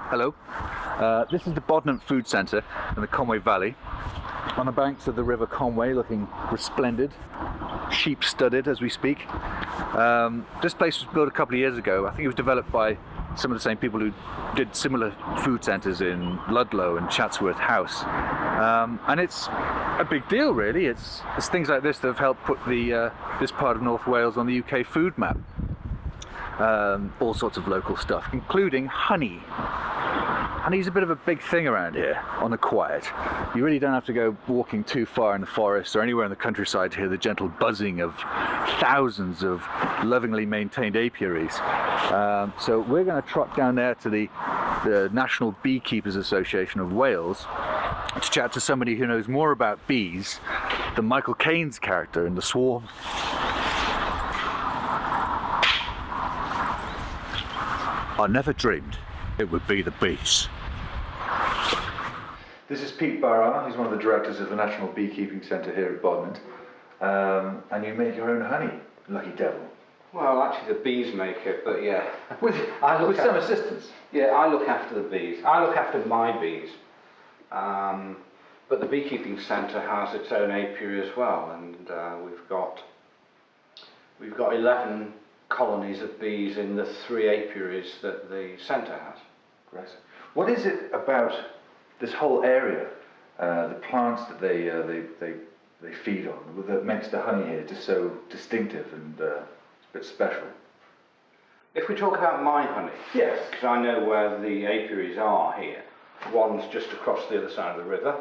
Hello. This is the Bodnant Food Centre in the Conway Valley, on the banks of the River Conway, looking resplendent, sheep-studded as we speak. This place was built a couple of years ago. I think it was developed by some of the same people who did similar food centres in Ludlow and Chatsworth House. And it's a big deal, really. It's things like this that have helped put this part of North Wales on the UK food map. All sorts of local stuff, including honey. Honey's a bit of a big thing around here, on the quiet. You really don't have to go walking too far in the forest or anywhere in the countryside to hear the gentle buzzing of thousands of lovingly maintained apiaries. So we're going to trot down there to the National Beekeepers Association of Wales to chat to somebody who knows more about bees than Michael Caine's character in The Swarm. I never dreamed it would be the bees. This is Pete Barra. He's one of the directors of the National Beekeeping Centre here at Bodnant. And you make your own honey, lucky devil. Well, actually the bees make it, but yeah. With some assistance? Yeah, I look after the bees. I look after my bees. But the beekeeping centre has its own apiary as well, and we've got 11 colonies of bees in the 3 apiaries that the centre has. Great. What is it about this whole area, the plants that they feed on, that makes the honey here just so distinctive and a bit special? If we talk about my honey, yes, because I know where the apiaries are here. One's just across the other side of the river,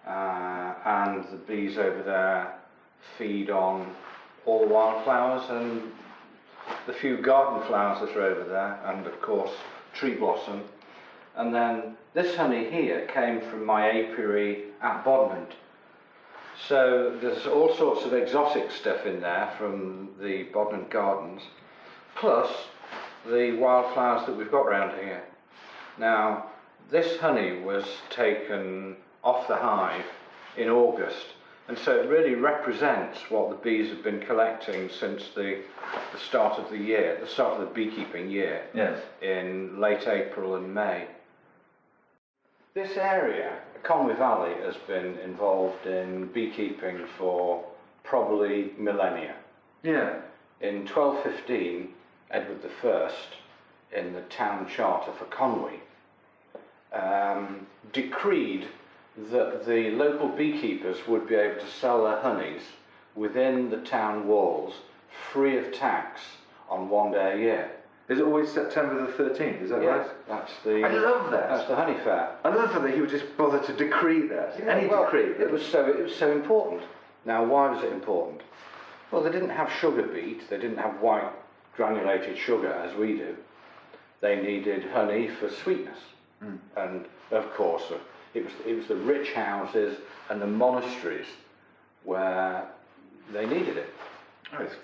and the bees over there feed on all wildflowers and the few garden flowers that are over there, and of course tree blossom. And then this honey here came from my apiary at Bodnant. So there's all sorts of exotic stuff in there from the Bodnant gardens, plus the wildflowers that we've got around here. Now, this honey was taken off the hive in August, and so it really represents what the bees have been collecting since the start of the year, the start of the beekeeping year, yes, in late April and May. This area, Conway Valley, has been involved in beekeeping for probably millennia. Yeah. In 1215, Edward I, in the town charter for Conway, decreed that the local beekeepers would be able to sell their honeys within the town walls free of tax on 1 day a year. Is it always September the 13th, is that right? That's the... I love that. That's the honey fair. I love that he would just bother to decree that. Yeah, Any decree. It was so important. Now, why was it important? Well, they didn't have sugar beet, they didn't have white granulated sugar as we do. They needed honey for sweetness. Mm. And of course, it was the rich houses and the monasteries where they needed it. Oh, it's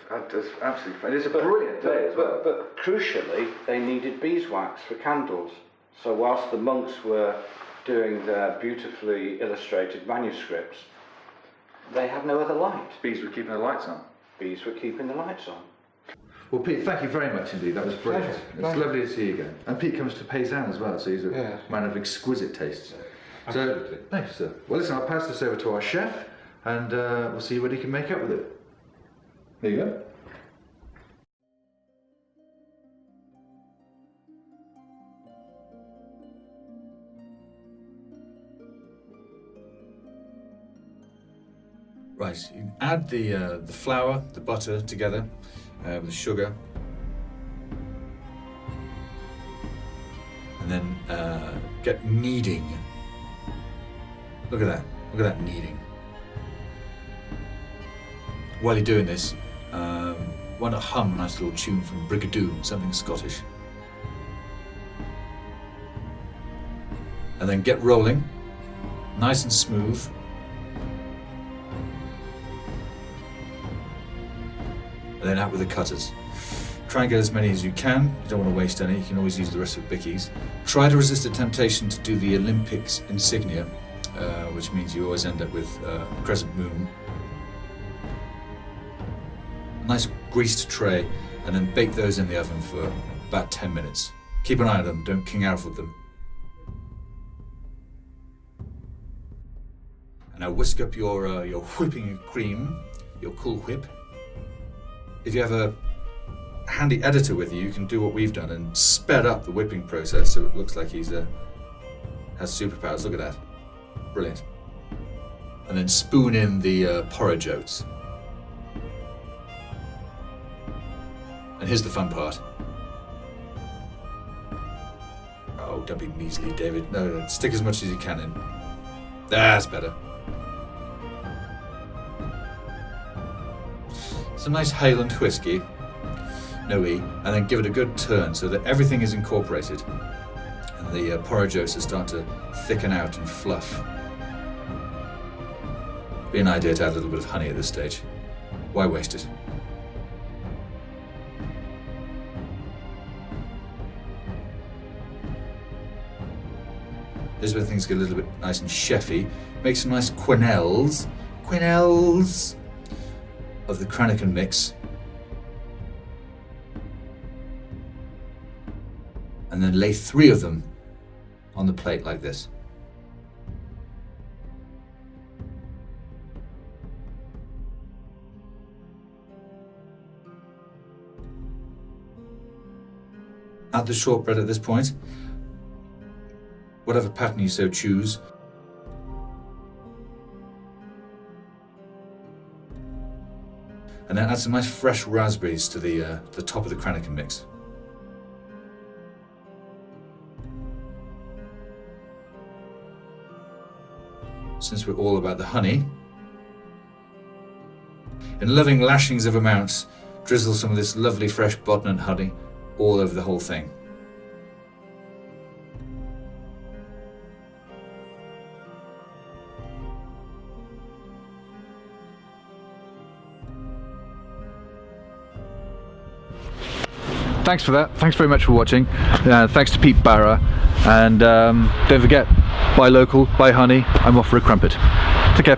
absolutely fun. It's a brilliant day as well. But crucially, they needed beeswax for candles. So whilst the monks were doing their beautifully illustrated manuscripts, they had no other light. Bees were keeping the lights on. Bees were keeping the lights on. Well, Pete, thank you very much indeed. That was brilliant. It's lovely to see you again. And Pete comes to Paysanne as well, so he's a man of exquisite tastes. Absolutely. So, thanks, sir. Well, listen, I'll pass this over to our chef, and we'll see what he can make up with it. There you go. Right, you can add the flour, the butter together with the sugar, and then get kneading. Look at that! Look at that kneading. While you're doing this, why not hum a nice little tune from Brigadoon, something Scottish. And then get rolling, nice and smooth. And then out with the cutters. Try and get as many as you can. You don't want to waste any. You can always use the rest of the bickies. Try to resist the temptation to do the Olympics insignia, which means you always end up with a crescent moon. Nice greased tray, and then bake those in the oven for about 10 minutes. Keep an eye on them, don't king out with them. Now whisk up your whipping cream, your Cool Whip. If you have a handy editor with you, you can do what we've done and sped up the whipping process so it looks like he's has superpowers. Look at that. Brilliant. And then spoon in the porridge oats. And here's the fun part. Oh, don't be measly, David. No, stick as much as you can in. That's better. Some nice Highland whiskey. No E. And then give it a good turn so that everything is incorporated. And the porridge oats will start to thicken out and fluff. Be an idea to add a little bit of honey at this stage. Why waste it? This is where things get a little bit nice and chefy. Make some nice quenelles of the Cranachan mix. And then lay 3 of them on the plate like this. Add the shortbread at this point, whatever pattern you so choose. And then add some nice fresh raspberries to the top of the Cranachan mix. Since we're all about the honey, in loving lashings of amounts, drizzle some of this lovely fresh bodnant honey all over the whole thing. Thanks for that. Thanks very much for watching. Thanks to Pete Barra. And don't forget, buy local, buy honey. I'm off for a crumpet. Take care.